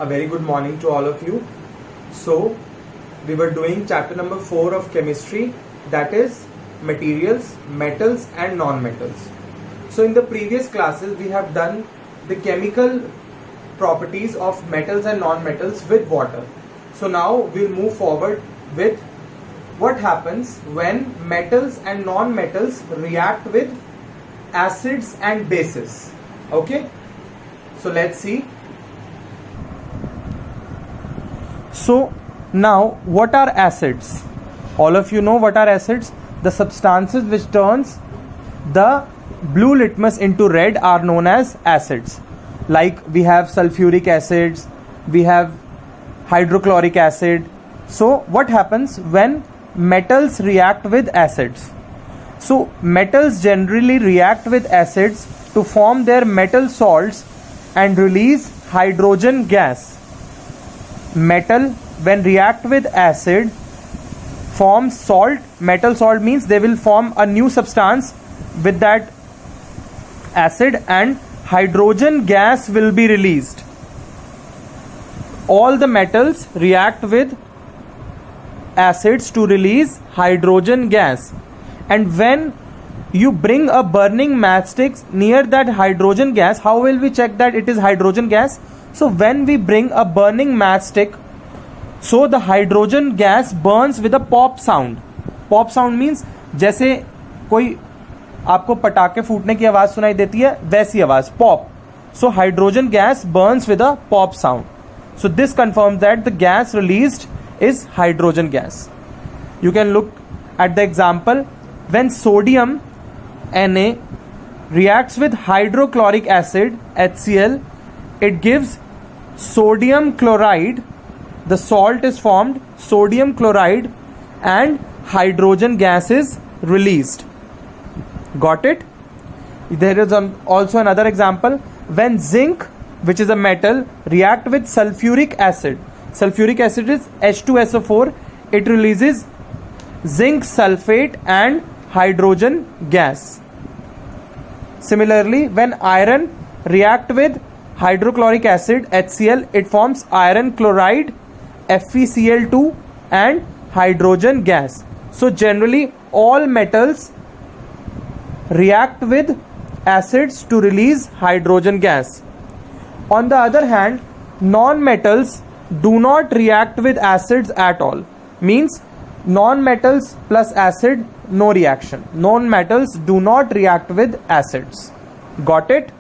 A very good morning to all of you. So, we were doing chapter number 4 of chemistry, that is materials, metals and non-metals. So, in the previous classes, we have done the chemical properties of metals and non-metals with water. So, now we'll move forward with what happens when metals and non-metals react with acids and bases. Okay? So, let's see. So now what are acids? All of you know what are acids. The substances which turns the blue litmus into red are known as acids. Like we have sulfuric acids, we have hydrochloric acid. So what happens when metals react with acids? So metals generally react with acids to form their metal salts and release hydrogen gas. Metal when react with acid forms salt. Metal salt means they will form a new substance with that acid and hydrogen gas will be released. All the metals react with acids to release hydrogen gas, and when you bring a burning matchstick near that hydrogen gas, how will we check that it is hydrogen gas? So when we bring a burning matchstick, so the hydrogen gas burns with a pop sound. Pop sound means जैसे कोई आपको पटाखे फूटने की आवाज सुनाई देती है वैसी आवाज, pop. So hydrogen gas burns with a pop sound. So this confirms that the gas released is hydrogen gas. You can look at the example. When sodium Na reacts with hydrochloric acid HCl, it gives sodium chloride. The salt is formed, sodium chloride, and hydrogen gas is released. Got it? There is also another example. When zinc, which is a metal, react with sulfuric acid. Sulfuric acid is H2SO4. It releases zinc sulfate and hydrogen gas. Similarly, when iron react with hydrochloric acid HCl, it forms iron chloride, FeCl2 and hydrogen gas. So generally all metals react with acids to release hydrogen gas. On the other hand, non-metals do not react with acids at all. Means non-metals plus acid, no reaction. Non-metals do not react with acids. Got it?